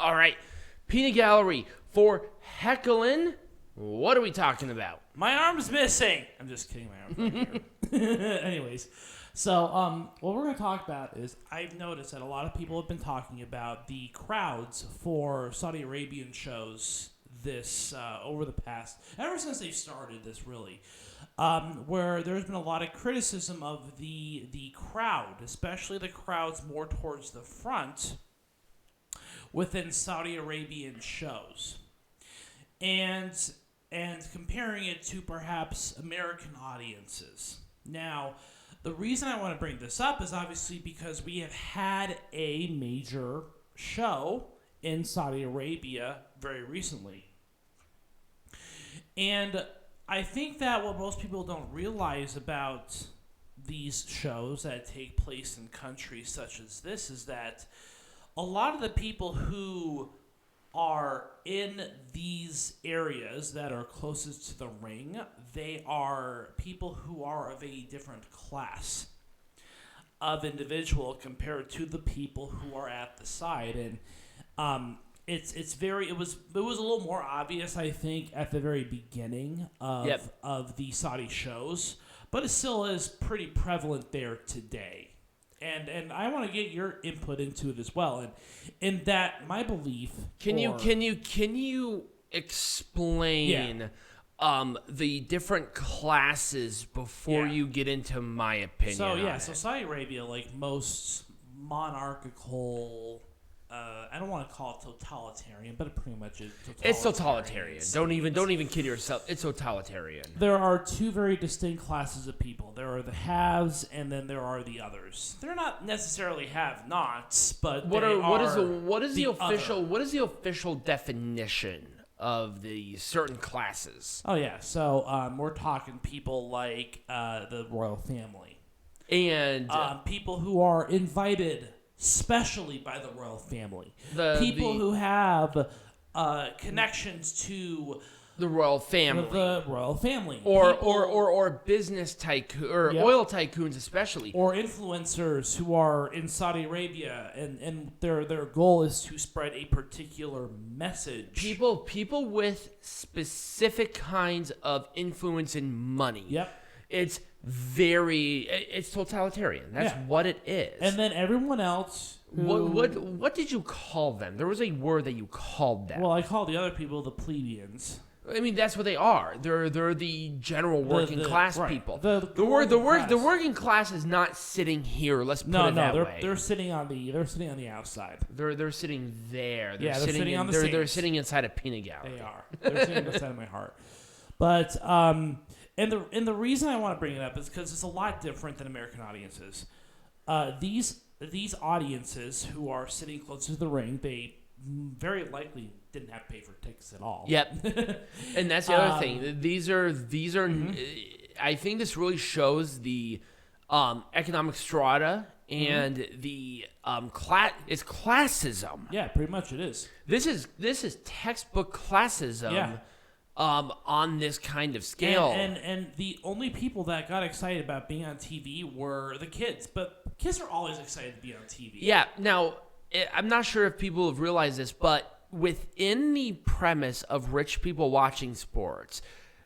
All right. Peanut Gallery for Heckling. What are we talking about? My arm's missing. I'm just kidding. My arm's right here. Anyways, so what we're going to talk about is I've noticed that a lot of people have been talking about the crowds for Saudi Arabian shows this over the past, ever since they've started this really, where there's been a lot of criticism of the crowd, especially the crowds more towards the front within Saudi Arabian shows. And comparing it to perhaps American audiences. Now, the reason I want to bring this up is obviously because we have had a major show in Saudi Arabia very recently. And I think that what most people don't realize about these shows that take place in countries such as this is that a lot of the people who are in these areas that are closest to the ring, they are people who are of a different class of individual compared to the people who are at the side. And it was a little more obvious, I think, at the very beginning of the Saudi shows, but it still is pretty prevalent there today. And I want to get your input into it as well. And in that, my belief. Can you explain the different classes before you get into my opinion? So Saudi Arabia, like most monarchical. I don't want to call it totalitarian, but it pretty much is totalitarian. It's totalitarian. Don't even kid yourself. It's totalitarian. There are two very distinct classes of people. There are the haves, and then there are the others. They're not necessarily have-nots, but what is the official definition of the certain classes? Oh yeah, so we're talking people like the royal family, and people who are invited especially by the royal family. People who have connections to the royal family. Or business tycoon or oil tycoons especially. Or influencers who are in Saudi Arabia and their goal is to spread a particular message. People with specific kinds of influence and money. Yep. It's totalitarian. That's what it is. And then everyone else. What did you call them? There was a word that you called them. Well, I call the other people the plebeians. I mean, that's what they are. They're the general working class people. The working class is not sitting here. Let's put it that way. They're sitting on the outside. They're sitting there. They're sitting on the stands. They're sitting inside a peanut gallery. They are. They're sitting inside of my heart. But and the reason I want to bring it up is because it's a lot different than American audiences. These audiences who are sitting close to the ring, they very likely didn't have to pay for tickets at all. Yep. And that's the other thing. These are. Mm-hmm. I think this really shows the economic strata and the it's classism. Yeah, pretty much it is. This is textbook classism. Yeah. On this kind of scale. And the only people that got excited about being on TV were the kids. But kids are always excited to be on TV. Yeah. Now, I'm not sure if people have realized this, but within the premise of rich people watching sports,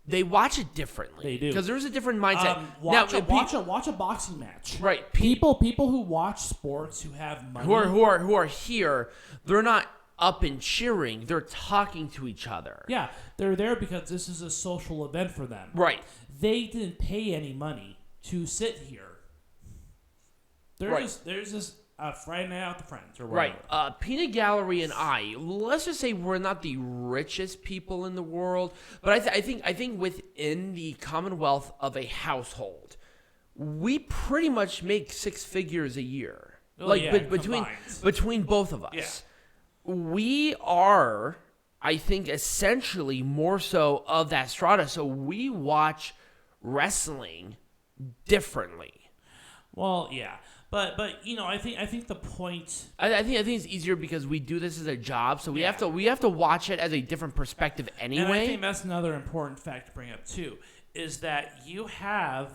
they watch it differently. They do. Because there's a different mindset. Watch a boxing match. Right. People who watch sports who have money. Who are here, they're not up and cheering. They're talking to each other. Yeah, they're there because this is a social event for them. Right. They didn't pay any money to sit here. There's this Friday night out with friends or whatever. Right. Peanut Gallery and let's just say we're not the richest people in the world, but I think within the commonwealth of a household, we pretty much make six figures a year. Between both of us. Yeah. We are, I think, essentially more so of that strata. So we watch wrestling differently. Well, yeah, but I think the point. I think it's easier because we do this as a job, so we have to watch it as a different perspective anyway. And I think that's another important fact to bring up too, is that you have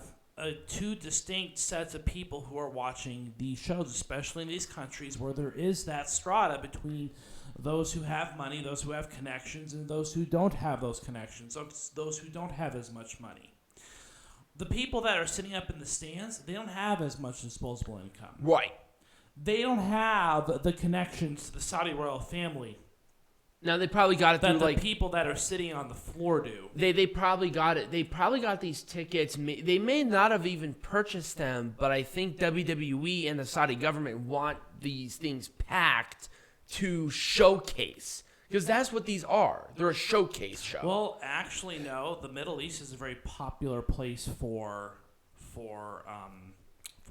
two distinct sets of people who are watching these shows, especially in these countries where there is that strata between those who have money, those who have connections, and those who don't have those connections, those who don't have as much money. The people that are sitting up in the stands, they don't have as much disposable income. Right. They don't have the connections to the Saudi royal family. Now they probably got it through the people that are sitting on the floor do. They probably got it. They probably got these tickets. They may not have even purchased them, but I think WWE and the Saudi government want these things packed to showcase, because that's what these are. They're a showcase show. Well, actually, no. The Middle East is a very popular place for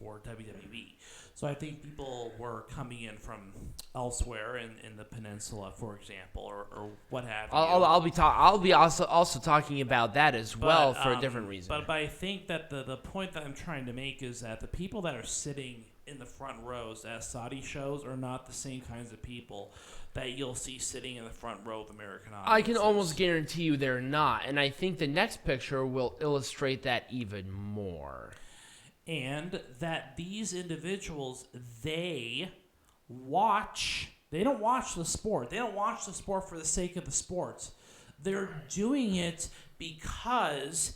WWE. So I think people were coming in from elsewhere in the peninsula, for example, or what have you. I'll be also talking about that as well for a different reason. But I think that the point that I'm trying to make is that the people that are sitting in the front rows at Saudi shows are not the same kinds of people that you'll see sitting in the front row of American audiences. I can almost guarantee you they're not, and I think the next picture will illustrate that even more. And that these individuals, they don't watch the sport. They don't watch the sport for the sake of the sport. They're doing it because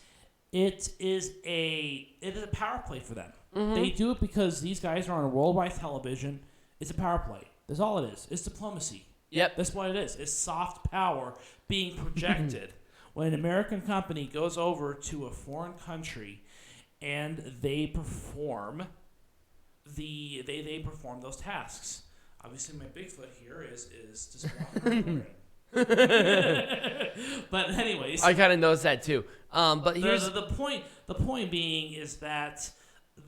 it is a power play for them. Mm-hmm. They do it because these guys are on worldwide television. It's a power play. That's all it is. It's diplomacy. Yep. That's what it is. It's soft power being projected. When an American company goes over to a foreign country and they perform they perform those tasks. Obviously, my Bigfoot here is just walking around. But anyways, I kind of noticed that too. But here's the point. The point being is that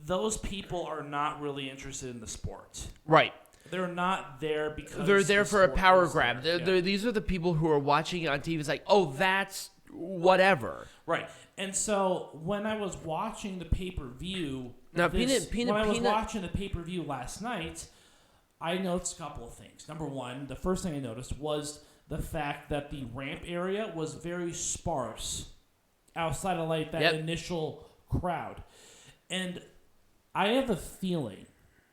those people are not really interested in the sport. Right. They're not there because they're there for a power grab. These are the people who are watching it on TV. It's like, oh, that's whatever. Right. And so when I was watching the pay-per-view, watching the pay-per-view last night, I noticed a couple of things. Number one, the first thing I noticed was the fact that the ramp area was very sparse outside of like that initial crowd. And I have a feeling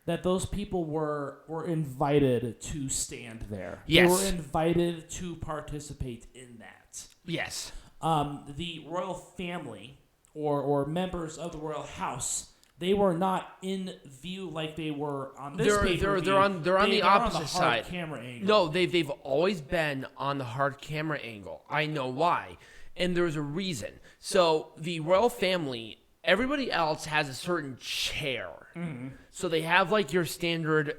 that those people were invited to stand there. Yes. They were invited to participate in that. Yes. The royal family or members of the royal house, they were not in view like they were on this pay-per-view. They're on the opposite side. Camera angle. No, they've always been on the hard camera angle. I know why, and there's a reason. So the royal family, everybody else has a certain chair. Mm-hmm. So they have like your standard,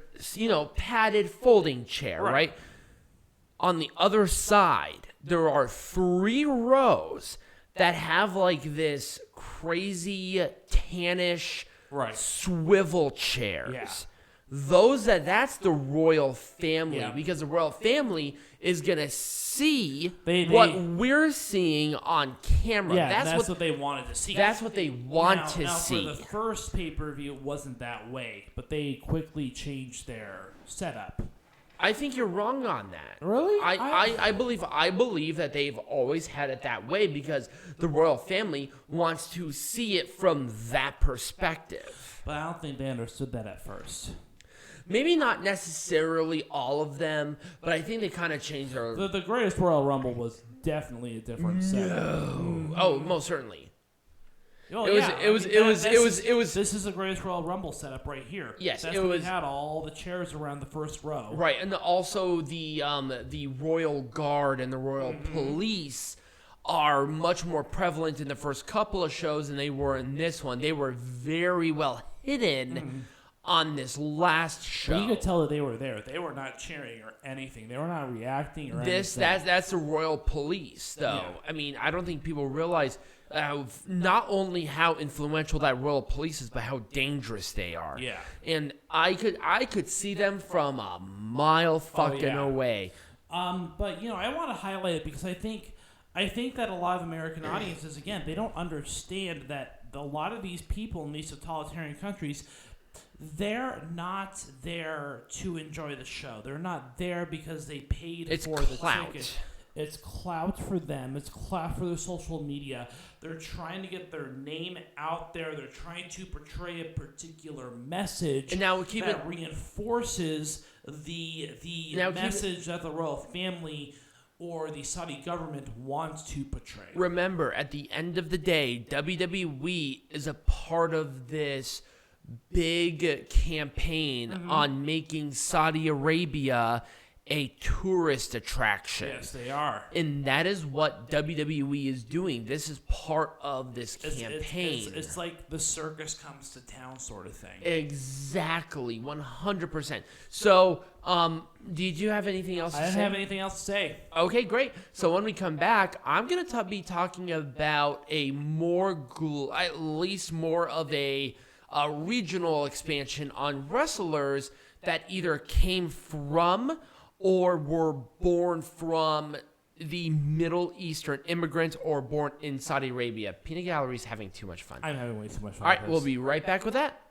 padded folding chair, right? On the other side, there are 3 rows that have like this crazy tannish swivel chairs. Yeah. That's the royal family, because the royal family is going to see what we're seeing on camera. Yeah, that's what they wanted to see. That's what they want to see. For the first pay-per-view, it wasn't that way, but they quickly changed their setup. I think you're wrong on that. Really? I believe that they've always had it that way because the royal family wants to see it from that perspective. But I don't think they understood that at first. Maybe not necessarily all of them, but I think they kind of changed their... The Greatest Royal Rumble was definitely a different setup. Oh, most certainly. This is the Greatest Royal Rumble setup right here. Yes, we had all the chairs around the first row. Right, and also the Royal Guard and the Royal Police are much more prevalent in the first couple of shows than they were in this one. They were very well hidden on this last show. But you could tell that they were there. They were not cheering or anything. They were not reacting or anything. That's the Royal Police, though. Yeah. I mean, I don't think people realize not only how influential that Royal Police is, but how dangerous they are. Yeah. And I could see them from a mile away. But I want to highlight it because I think that a lot of American audiences, again, they don't understand that a lot of these people in these totalitarian countries, they're not there to enjoy the show. They're not there because they paid for the ticket. It's clout for them. It's clout for their social media. They're trying to get their name out there. They're trying to portray a particular message and now reinforces the Now, message that the royal family or the Saudi government wants to portray. Remember, at the end of the day, WWE is a part of this big campaign on making Saudi Arabia a tourist attraction. Yes, they are. And that is what WWE is doing. This is part of this campaign. It's like the circus comes to town sort of thing. Exactly, 100%. So, did you have anything else to say? I don't have anything else to say. Okay, great. So when we come back, I'm going to be talking about a at least more of a regional expansion on wrestlers that either came from or were born from the Middle Eastern immigrants or born in Saudi Arabia. Peanut Gallery's having too much fun. I'm having way too much fun. All right, we'll be right back with that.